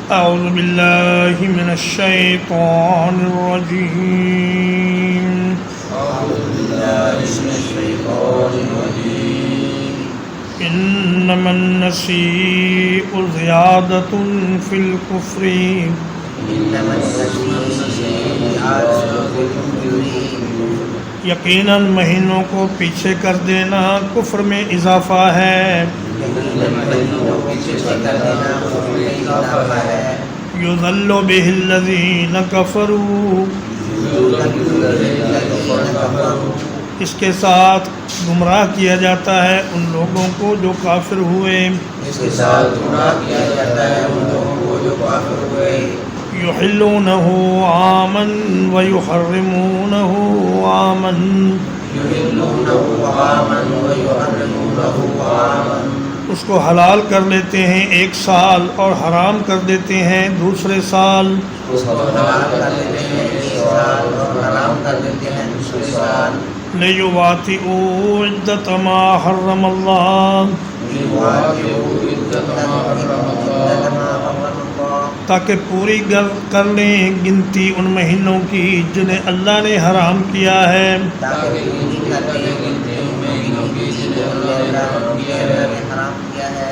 أعوذ بالله من الشيطان الرجيم إنما النسيء زيادة في الكفر یقیناً مہینوں کو پیچھے کر دینا کفر میں اضافہ ہے. یضل به الذین کفروا، اس کے ساتھ گمراہ کیا جاتا ہے ان لوگوں کو جو کافر ہوئے. یحلونہ عاما ویحرمونہ عاما، اس کو حلال کر لیتے ہیں ایک سال اور حرام کر دیتے ہیں دوسرے سال. لیواطئوا عدۃ ما حرم اللہ، تاکہ پوری کر لیں گنتی ان مہینوں کی جنہیں اللہ نے حرام کیا ہے.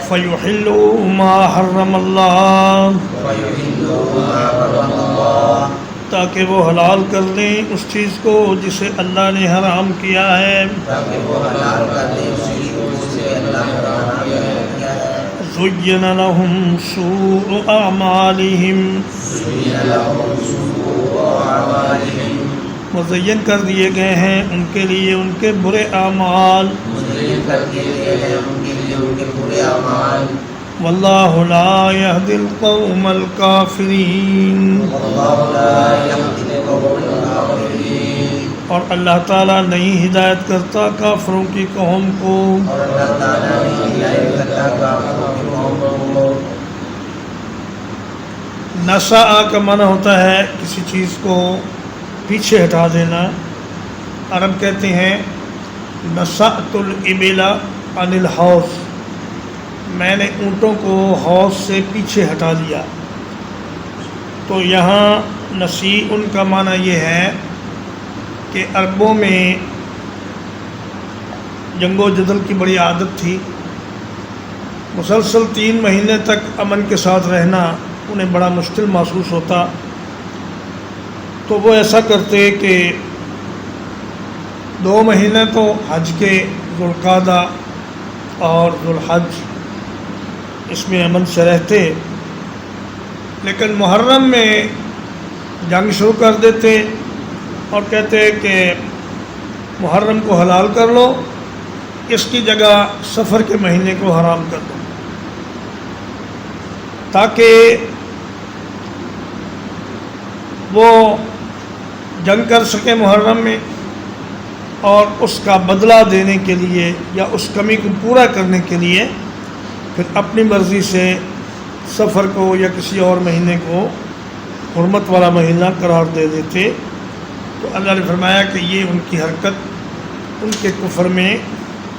فَيُحِلُّوا مَا حَرَّمَ اللَّهُ، تاکہ وہ حلال کر لیں اس چیز کو جسے اللہ نے حرام کیا ہے. زُيِّنَ لَهُمْ سُوءُ أَعْمَالِهِمْ، مزین کر دیے گئے ہیں ان کے لیے ان کے برے اعمال. واللہ لا یہدی القوم الکافرین، اور اللہ تعالیٰ نہیں ہدایت کرتا کافروں کی قوم کو. نساء کا معنی ہوتا ہے کسی چیز کو پیچھے ہٹا دینا. عرب کہتے ہیں نسأت الابل عن الحوض، میں نے اونٹوں کو حوض سے پیچھے ہٹا دیا. تو یہاں نسیء ان کا معنی یہ ہے کہ عربوں میں جنگ و جدل کی بڑی عادت تھی. مسلسل 3 مہینے تک امن کے ساتھ رہنا انہیں بڑا مشکل محسوس ہوتا. تو وہ ایسا کرتے کہ 2 مہینے تو حج کے ذوالقعدہ اور ذوالحج اس میں امن سے رہتے، لیکن محرم میں جنگ شروع کر دیتے اور کہتے کہ محرم کو حلال کر لو، اس کی جگہ سفر کے مہینے کو حرام کر دو، تاکہ وہ جنگ کر سکے محرم میں، اور اس کا بدلہ دینے کے لیے یا اس کمی کو پورا کرنے کے لیے پھر اپنی مرضی سے سفر کو یا کسی اور مہینے کو حرمت والا مہینہ قرار دے دیتے. تو اللہ نے فرمایا کہ یہ ان کی حرکت ان کے کفر میں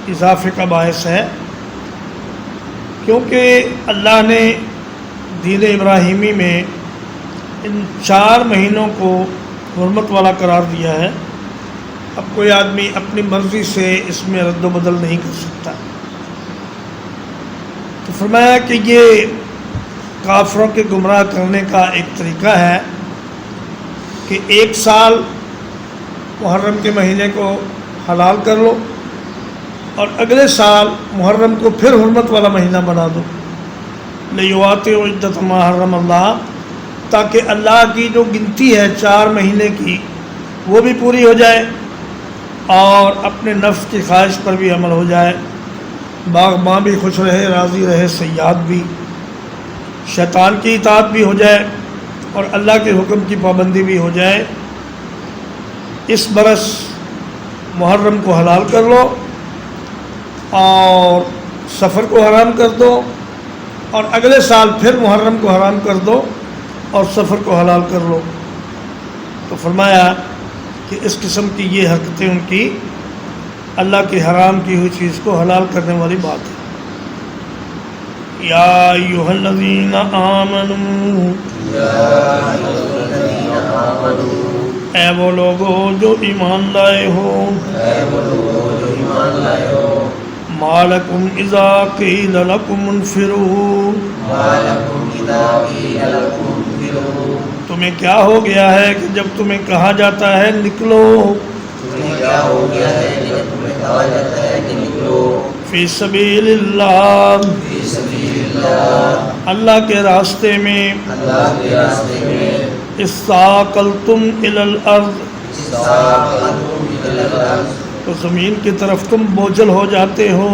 اضافے کا باعث ہے، کیونکہ اللہ نے دین ابراہیمی میں ان 4 مہینوں کو حرمت والا قرار دیا ہے. اب کوئی آدمی اپنی مرضی سے اس میں رد و بدل نہیں کر سکتا. تو فرمایا کہ یہ کافروں کے گمراہ کرنے کا ایک طریقہ ہے کہ 1 سال محرم کے مہینے کو حلال کر لو اور اگلے سال محرم کو پھر حرمت والا مہینہ بنا دو. لیواطئوا عدۃ ما حرم اللہ، تاکہ اللہ کی جو گنتی ہے 4 مہینے کی وہ بھی پوری ہو جائے اور اپنے نفس کی خواہش پر بھی عمل ہو جائے. باغباں بھی خوش رہے، راضی رہے، صیاد بھی، شیطان کی اطاعت بھی ہو جائے اور اللہ کے حکم کی پابندی بھی ہو جائے. اس برس محرم کو حلال کر لو اور سفر کو حرام کر دو، اور اگلے سال پھر محرم کو حرام کر دو اور سفر کو حلال کر لو. تو فرمایا کہ اس قسم کی یہ حرکتیں ان کی اللہ کی حرام کی ہوئی چیز کو حلال کرنے والی بات ہے. یا ایھا الذین آمنوا اے وہ لوگو جو ایمان لائے ہو ما لکم اذا قیل لکم انفروا تمہیں کیا ہو گیا ہے کہ جب تمہیں کہا جاتا ہے نکلو فی سبیل اللہ اللہ کے راستے میں استاقلتم الی الارض تو زمین کی طرف تم بوجھل ہو جاتے ہو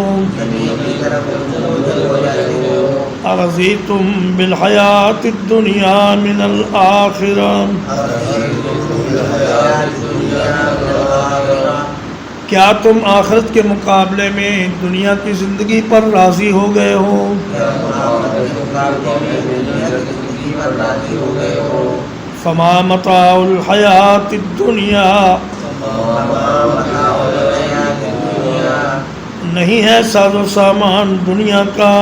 ارضیتم بالحیات الدنیا من الآخرہ کیا تم آخرت کے مقابلے میں دنیا کی زندگی پر راضی ہو گئے ہو فما متاع الحیات الدنیا نہیں ہے ساز و سامان دنیا کا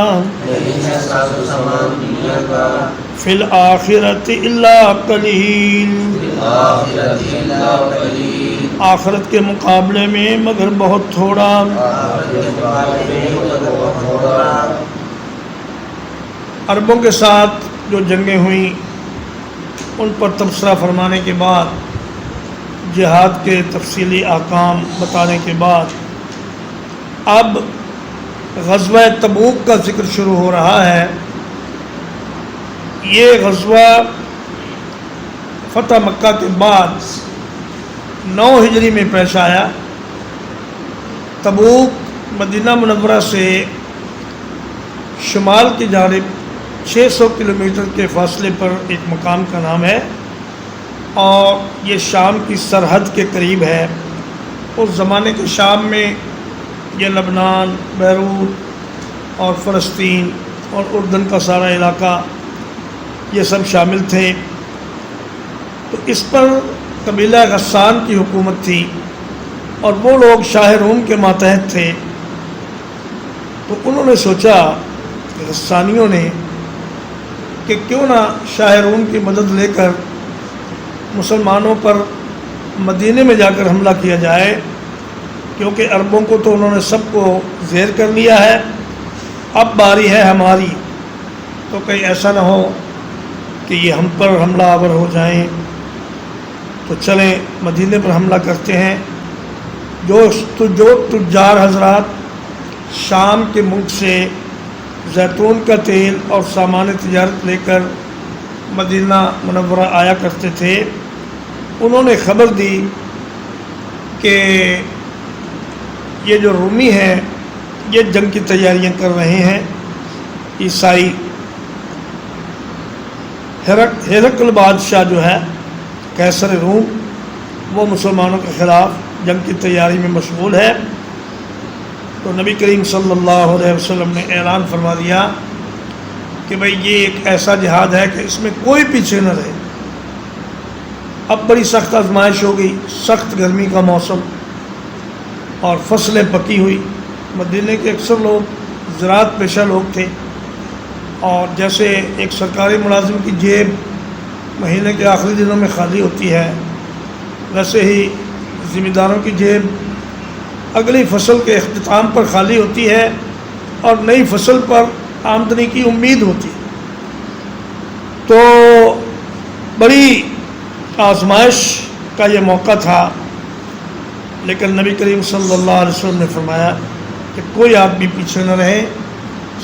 فی الآخرۃ الا قلیل آخرت کے مقابلے میں مگر بہت تھوڑا عربوں کے ساتھ جو جنگیں ہوئیں ان پر تبصرہ فرمانے کے بعد جہاد کے تفصیلی احکام بتانے کے بعد اب غزوہ تبوک کا ذکر شروع ہو رہا ہے۔ یہ غزوہ فتح مکہ کے بعد 9 ہجری میں پیش آیا۔ تبوک مدینہ منورہ سے شمال کی جانب 600 کلومیٹر کے فاصلے پر ایک مقام کا نام ہے اور یہ شام کی سرحد کے قریب ہے۔ اس زمانے کے شام میں یہ لبنان، بیروت اور فلسطین اور اردن کا سارا علاقہ یہ سب شامل تھے۔ تو اس پر قبیلہ غسان کی حکومت تھی اور وہ لوگ شاہ روم کے ماتحت تھے۔ تو انہوں نے سوچا غسانیوں نے کہ کیوں نہ شاہ روم کی مدد لے کر مسلمانوں پر مدینے میں جا کر حملہ کیا جائے، کیونکہ عربوں کو تو انہوں نے سب کو زیر کر لیا ہے، اب باری ہے ہماری، تو کہیں ایسا نہ ہو کہ یہ ہم پر حملہ آور ہو جائیں، تو چلیں مدینے پر حملہ کرتے ہیں۔ جو تجار حضرات شام کے ملک سے زیتون کا تیل اور سامان تجارت لے کر مدینہ منورہ آیا کرتے تھے، انہوں نے خبر دی کہ یہ جو رومی ہیں یہ جنگ کی تیاریاں کر رہے ہیں۔ عیسائی ہرقل بادشاہ جو ہے قیصر روم، وہ مسلمانوں کے خلاف جنگ کی تیاری میں مشغول ہے۔ تو نبی کریم صلی اللہ علیہ وسلم نے اعلان فرما دیا کہ بھئی یہ ایک ایسا جہاد ہے کہ اس میں کوئی پیچھے نہ رہے۔ اب بڑی سخت آزمائش ہو گئی، سخت گرمی کا موسم اور فصلیں پکی ہوئی۔ مدینے کے اکثر لوگ زراعت پیشہ لوگ تھے، اور جیسے ایک سرکاری ملازم کی جیب مہینے کے آخری دنوں میں خالی ہوتی ہے، ویسے ہی ذمہ داروں کی جیب اگلی فصل کے اختتام پر خالی ہوتی ہے اور نئی فصل پر آمدنی کی امید ہوتی ہے۔ تو بڑی آزمائش کا یہ موقع تھا، لیکن نبی کریم صلی اللہ علیہ وسلم نے فرمایا کہ کوئی آدمی پیچھے نہ رہے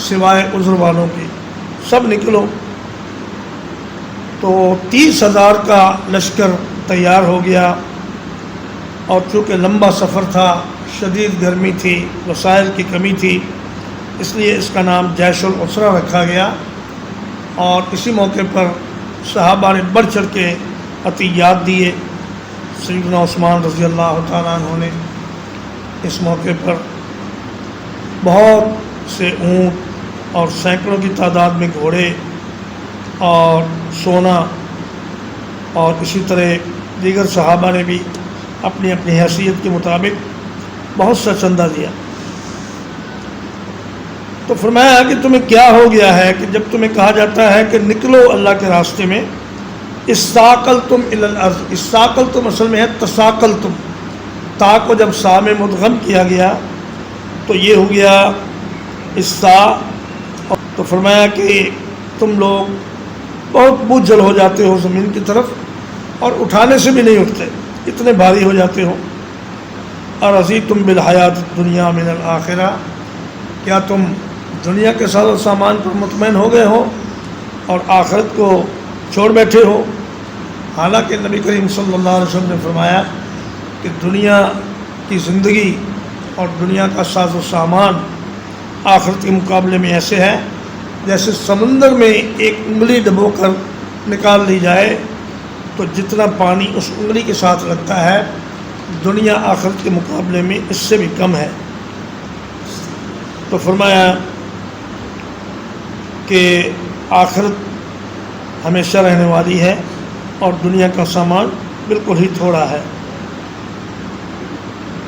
سوائے عذر والوں کے، سب نکلو۔ تو 30,000 کا لشکر تیار ہو گیا، اور چونکہ لمبا سفر تھا، شدید گرمی تھی، وسائل کی کمی تھی، اس لیے اس کا نام جیش العسرہ رکھا گیا۔ اور اسی موقع پر صحابہ نے بڑھ چڑھ کے عطیات دیے۔ سیدنا عثمان رضی اللہ تعالیٰ عنہ نے اس موقع پر بہت سے اونٹ اور سینکڑوں کی تعداد میں گھوڑے اور سونا، اور اسی طرح دیگر صحابہ نے بھی اپنی اپنی حیثیت کے مطابق بہت سا چندہ دیا۔ تو فرمایا کہ تمہیں کیا ہو گیا ہے کہ جب تمہیں کہا جاتا ہے کہ نکلو اللہ کے راستے میں، استاقلتم الی الارض، استاقلتم اصل میں ہے تساقلتم، تا کو جب سا میں مدغم کیا گیا تو یہ ہو گیا استا، تو فرمایا کہ تم لوگ بہت بوجھل ہو جاتے ہو زمین کی طرف اور اٹھانے سے بھی نہیں اٹھتے، اتنے بھاری ہو جاتے ہو۔ اور رضیتم بالحیات الدنیا من الآخرہ، کیا تم دنیا کے ساز و سامان پر مطمئن ہو گئے ہو اور آخرت کو چھوڑ بیٹھے ہو؟ حالانکہ نبی کریم صلی اللہ علیہ وسلم نے فرمایا کہ دنیا کی زندگی اور دنیا کا ساز و سامان آخرت کے مقابلے میں ایسے ہے جیسے سمندر میں ایک انگلی ڈبو کر نکال لی جائے تو جتنا پانی اس انگلی کے ساتھ لگتا ہے، دنیا آخرت کے مقابلے میں اس سے بھی کم ہے۔ تو فرمایا کہ آخرت ہمیشہ رہنے والی ہے اور دنیا کا سامان بالکل ہی تھوڑا ہے۔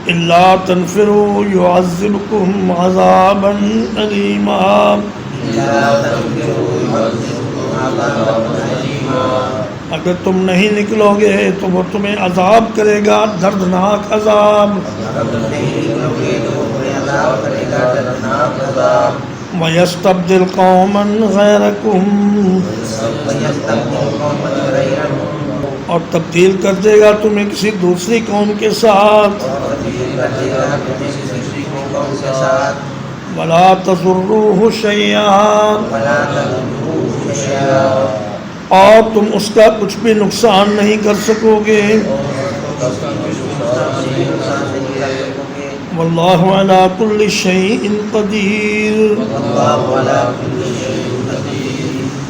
الا تنفروا يعذبكم عذابا أليما، اگر تم نہیں نکلو گے تو وہ تمہیں عذاب کرے گا، دردناک عذاب۔ وَيَسْتَبْدِلْ قَوْمًا غَيْرَكُمْ، اور تبدیل کر دے گا تمہیں کسی دوسری قوم کے ساتھ۔ وَلَا تَضُرُّوهُ شَيْئًا، اور تم اس کا کچھ بھی نقصان نہیں کر سکو گے۔ واللہ علی کل شیء قدیر،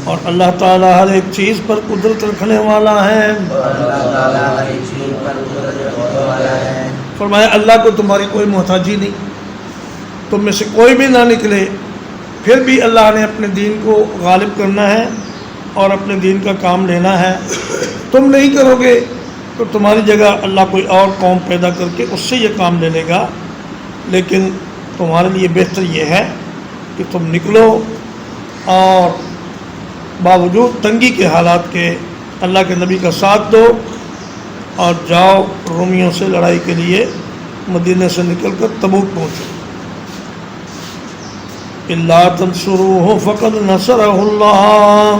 اور اللہ تعالیٰ ہر ایک چیز پر قدرت رکھنے والا ہے۔ فرمایا اللہ کو تمہاری کوئی محتاجی نہیں، تم میں سے کوئی بھی نہ نکلے پھر بھی اللہ نے اپنے دین کو غالب کرنا ہے اور اپنے دین کا کام لینا ہے۔ تم نہیں کرو گے تو تمہاری جگہ اللہ کوئی اور قوم پیدا کر کے اس سے یہ کام لے لے گا، لیکن تمہارے لیے بہتر یہ ہے کہ تم نکلو اور باوجود تنگی کے حالات کے اللہ کے نبی کا ساتھ دو اور جاؤ رومیوں سے لڑائی کے لیے، مدینہ سے نکل کر تبوک پہنچو۔ الا تنصروه فقد نصرہ اللہ،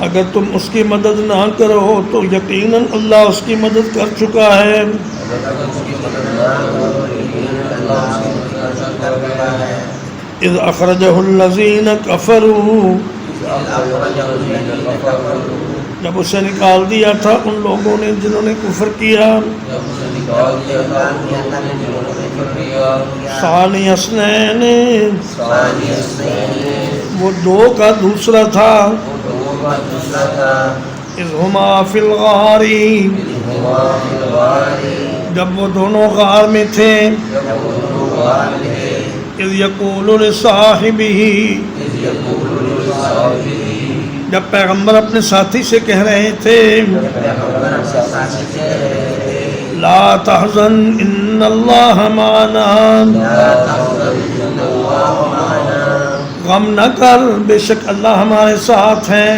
اگر تم اس کی مدد نہ کرو تو یقیناً اللہ اس کی مدد کر چکا ہے۔ اذ اخرجہ الذین کفروا، جب اسے نکال دیا تھا ان لوگوں نے جنہوں نے کفر کیا۔ ثانی اثنین، وہ دو کا دوسرا تھا۔ اذ ہما فی الغار، جب وہ دونوں غار میں تھے۔ اذ یقول لصاحبہ، جب پیغمبر اپنے ساتھی سے کہہ رہے تھے لا تحزن ان اللہ معنا، غم نہ کر بے شک اللہ ہمارے ساتھ ہیں۔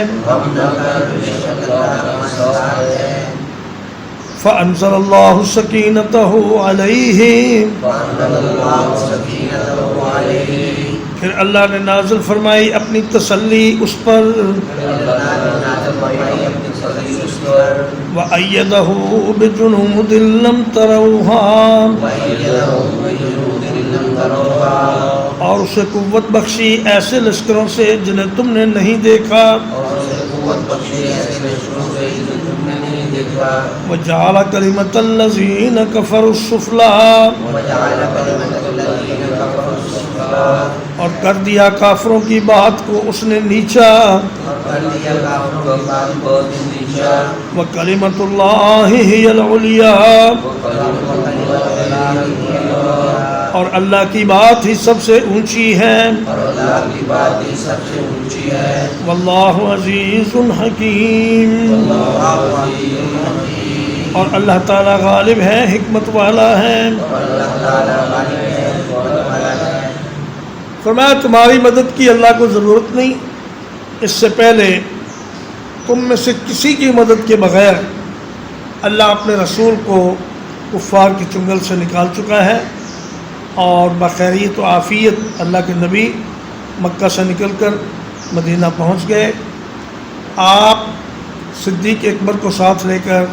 فأنزل اللہ سکینتہ علیہ، پھر اللہ نے نازل فرمائی اپنی تسلی اس پر۔ وَأَيَّدَهُ بِجُنُودٍ لَّمْ تَرَوْهَا، اور اسے قوت بخشی ایسے لشکروں سے جنہیں تم نے نہیں دیکھا۔ وَجَعَلَ كَلِمَةَ الَّذِينَ كَفَرُوا السُّفْلَىٰ، اور کر دیا کافروں کی بات کو اس نے نیچا۔ وَكَلِمَةُ اللَّهِ هِيَ الْعُلْيَا، اور اللہ کی بات ہی سب سے اونچی ہے۔ واللہ عزیز حکیم، اور اللہ تعالیٰ غالب ہے، حکمت والا ہے۔ فرمایا تمہاری مدد کی اللہ کو ضرورت نہیں، اس سے پہلے تم میں سے کسی کی مدد کے بغیر اللہ اپنے رسول کو کفار کی چنگل سے نکال چکا ہے، اور بخیریت و عافیت اللہ کے نبی مکہ سے نکل کر مدینہ پہنچ گئے۔ آپ صدیق اکبر کو ساتھ لے کر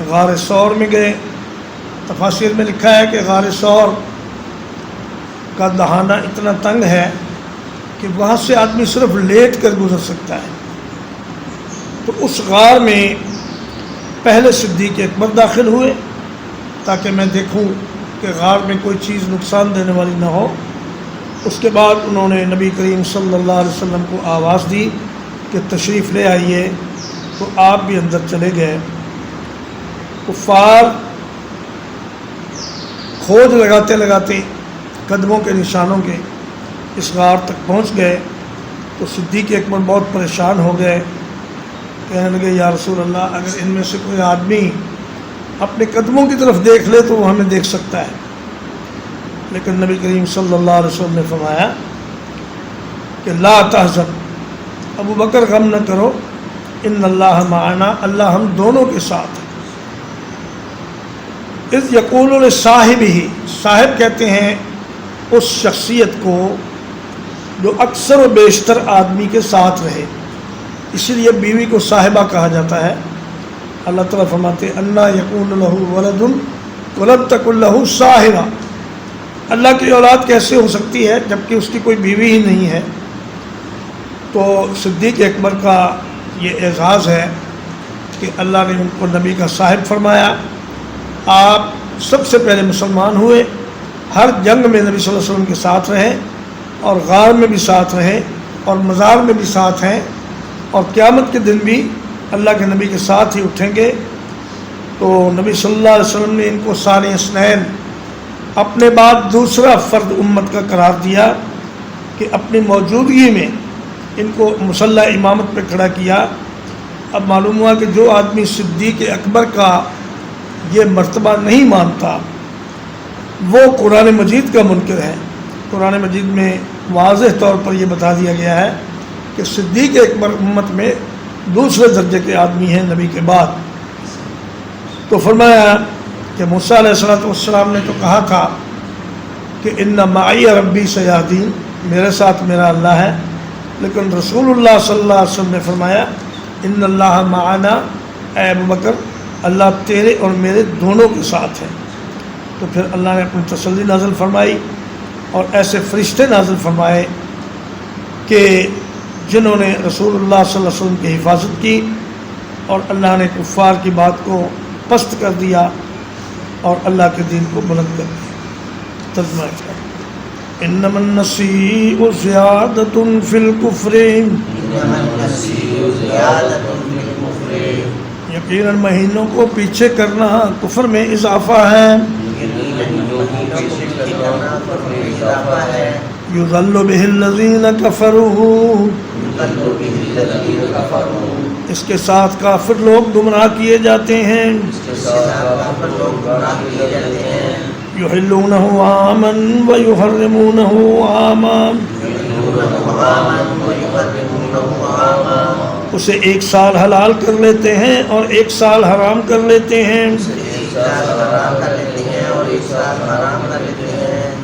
غار ثور میں گئے۔ تفاسیر میں لکھا ہے کہ غار ثور کا دہانہ اتنا تنگ ہے کہ وہاں سے آدمی صرف لیٹ کر گزر سکتا ہے، تو اس غار میں پہلے صدیق اکبر داخل ہوئے تاکہ میں دیکھوں کہ غار میں کوئی چیز نقصان دینے والی نہ ہو۔ اس کے بعد انہوں نے نبی کریم صلی اللہ علیہ وسلم کو آواز دی کہ تشریف لے آئیے، تو آپ بھی اندر چلے گئے۔ کفار کھوج لگاتے لگاتے قدموں کے نشانوں کے اس غار تک پہنچ گئے، تو صدیق اکبر بہت پریشان ہو گئے، کہنے لگے یا رسول اللہ، اگر ان میں سے کوئی آدمی اپنے قدموں کی طرف دیکھ لے تو وہ ہمیں دیکھ سکتا ہے۔ لیکن نبی کریم صلی اللہ علیہ وسلم نے فرمایا کہ لا تحزن، ابو بکر غم نہ کرو، ان اللہ معنا، اللہ ہم دونوں کے ساتھ ہے۔ اذ یقول لصاحبہ، صاحب کہتے ہیں اس شخصیت کو جو اکثر و بیشتر آدمی کے ساتھ رہے، اسی لیے بیوی کو صاحبہ کہا جاتا ہے۔ اللہ تعالیٰ فرماتے ہیں انا یکون لہ ولد ولم تکن لہ صاحبہ، اللہ کی اولاد کیسے ہو سکتی ہے جبکہ اس کی کوئی بیوی ہی نہیں ہے۔ تو صدیق اکبر کا یہ اعزاز ہے کہ اللہ نے ان کو نبی کا صاحب فرمایا۔ آپ سب سے پہلے مسلمان ہوئے، ہر جنگ میں نبی صلی اللہ علیہ وسلم کے ساتھ رہے، اور غار میں بھی ساتھ رہے، اور مزار میں بھی ساتھ ہیں، اور قیامت کے دن بھی اللہ کے نبی کے ساتھ ہی اٹھیں گے۔ تو نبی صلی اللہ علیہ وسلم نے ان کو ثانی اثنین، اپنے بعد دوسرا فرد امت کا قرار دیا کہ اپنی موجودگی میں ان کو مسلح امامت پہ کھڑا کیا۔ اب معلوم ہوا کہ جو آدمی صدیق اکبر کا یہ مرتبہ نہیں مانتا وہ قرآن مجید کا منکر ہے۔ قرآن مجید میں واضح طور پر یہ بتا دیا گیا ہے کہ صدیق اکبر امت میں دوسرے درجے کے آدمی ہیں نبی کے بعد۔ تو فرمایا کہ موسیٰ علیہ السلام نے تو کہا تھا کہ ان معی ربی سیہدین، میرے ساتھ میرا اللہ ہے، لیکن رسول اللہ صلی اللہ علیہ وسلم نے فرمایا ان اللہ معنا، اے ابو بکر اللہ تیرے اور میرے دونوں کے ساتھ ہے۔ تو پھر اللہ نے اپنی تسلی نازل فرمائی اور ایسے فرشتے نازل فرمائے کہ جنہوں نے رسول اللہ صلی اللہ علیہ وسلم کی حفاظت کی، اور اللہ نے کفار کی بات کو پست کر دیا اور اللہ کے دین کو بلند کر دیا۔ ترجمہ ہے انما النسیء زیادۃ فی الکفر، یقیناً مہینوں کو پیچھے کرنا کفر میں اضافہ ہے۔ یضل بہ الذین کفروا، اس کے ساتھ کافر لوگ گمراہ کیے جاتے ہیں۔ یحلونہ عاما ویحرمونہ عاما، اسے ایک سال حلال کر لیتے ہیں اور ایک سال حرام کر لیتے ہیں۔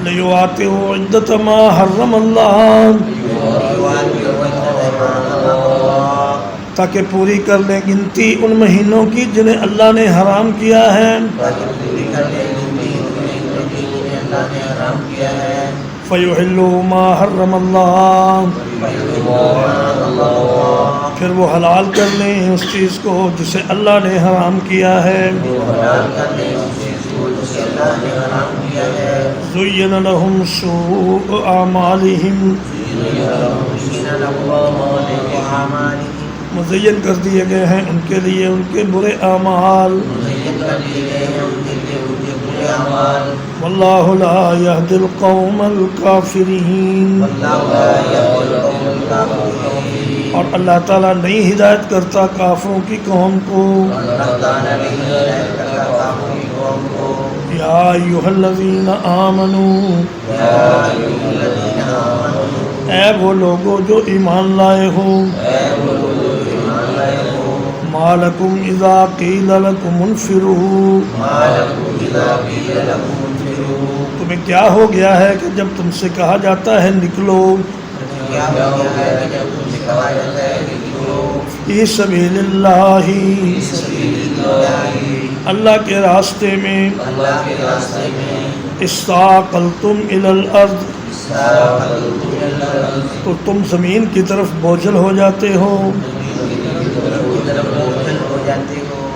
لیواطئوا عدۃ ما حرم اللہ، تاکہ پوری کر لیں گنتی ان مہینوں کی جنہیں اللہ نے حرام کیا ہے۔ فَيُحِلُّوا مَا حَرَّمَ اللَّهُ، پھر وہ حلال کر لیں اس چیز کو جسے اللہ نے حرام کیا ہے۔ زُيِّنَ لَهُمْ سُوءُ أَعْمَالِهِمْ، مزین کر دیے گئے ہیں ان کے لیے ان کے برے اعمال۔ واللہ لا یہدی القوم الکافرین، اور اللہ تعالیٰ نہیں ہدایت کرتا کافروں کی قوم کو۔ یا ایھا الذین آمنوا، اے وہ لوگوں جو ایمان لائے ہو ما لکم اذا قیل لکم انفروا تمہیں کیا ہو گیا ہے کہ جب تم سے کہا جاتا ہے نکلو فی سبیل اللہ اللہ کے راستے میں استاقلتم الی الارض تو تم زمین کی طرف بوجھل ہو جاتے ہو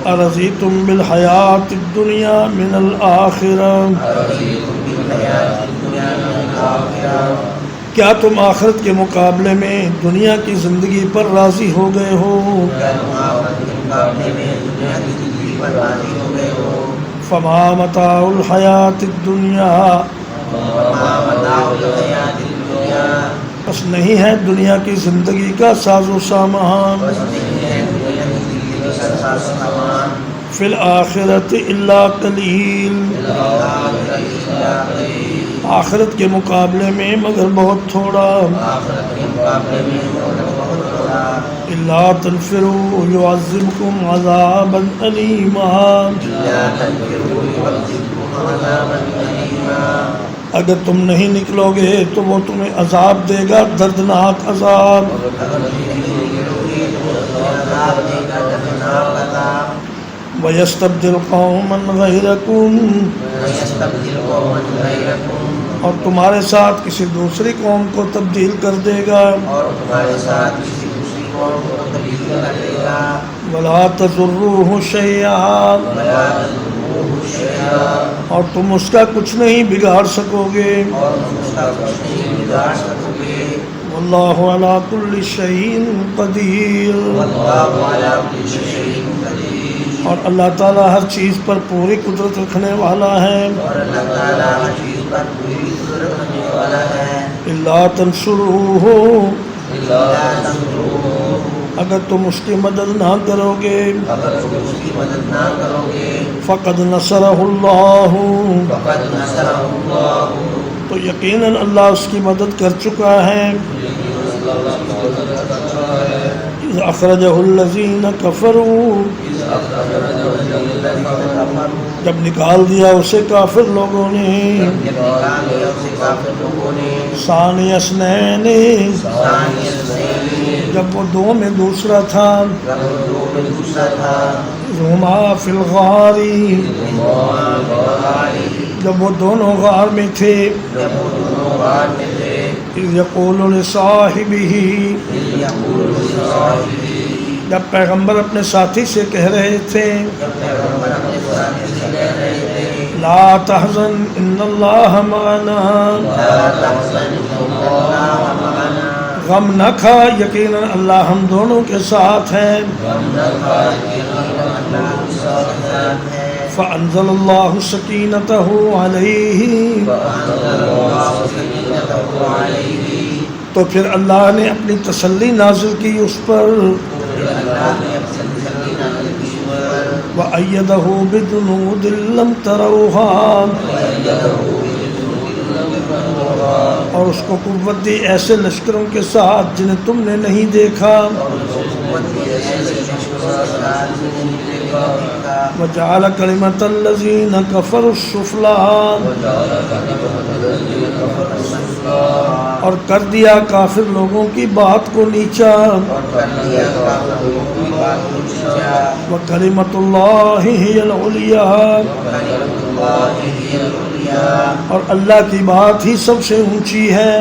ارضیتم بالحیات الدنیا من الآخرہ کیا تم آخرت کے مقابلے میں دنیا کی زندگی پر راضی ہو گئے ہو فما متاع الحیات الدنیا بس نہیں ہے دنیا کی زندگی کا ساز و سامان فی الآخرۃ الا قلیل آخرت کے مقابلے میں مگر بہت تھوڑا الا تنفروا يعذبكم عذابا ألیما اگر تم نہیں نکلو گے تو وہ تمہیں عذاب دے گا دردناک عذاب وَيَسْتَبْدِلْ قَوْمًا غَيْرَكُمْ اور تمہارے ساتھ کسی دوسری قوم کو تبدیل کر دے گا وَلَا تَضُرُّوهُ شَيْئًا اور تم اس کا کچھ نہیں بگاڑ سکو گے واللہ علی کل شیء قدیر اور اللہ تعالیٰ ہر چیز پر پوری قدرت رکھنے والا ہے الا تنصروہ اگر تم اس کی مدد نہ کرو گے فقد نصرہ اللہ تو یقیناً اللہ اس کی مدد کر چکا ہے اذ اخرجہ الذین کفروا جب نکال دیا اسے کافر لوگوں نے ثانی اثنین جب وہ دو میں دوسرا تھا ہما فی الغار جب وہ دونوں غار میں تھے اذ یقول لصاحبہ جب پیغمبر اپنے ساتھی سے کہہ رہے تھے لا تحزن ان اللہ معنا غم نہ کھا یقیناً اللہ ہم دونوں کے ساتھ ہے فأنزل اللہ سکینتہ علیہ تو پھر اللہ نے اپنی تسلی نازل کی اس پر وَأَيَّدَهُ بِجُنُودٍ لَّمْ تَرَوْهَا اور اس کو قوت دی ایسے لشکروں کے ساتھ جنہیں تم نے نہیں دیکھا وَجَعَلَ كَلِمَةَ الَّذِينَ كَفَرُوا السُّفْلَىٰ اور کر دیا کافر لوگوں کی بات کو نیچا وَكَلِمَةُ اللَّهِ هِيَ الْعُلْيَا اور اللہ کی بات ہی سب سے اونچی ہے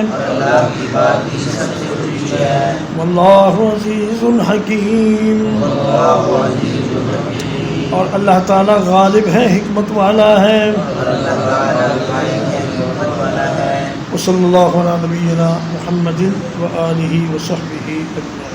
واللہ عزیز حکیم اور اللہ تعالیٰ غالب ہے حکمت والا ہے وصلی اللہ علی نبینا محمد وآلہ وصحبہ اجمعین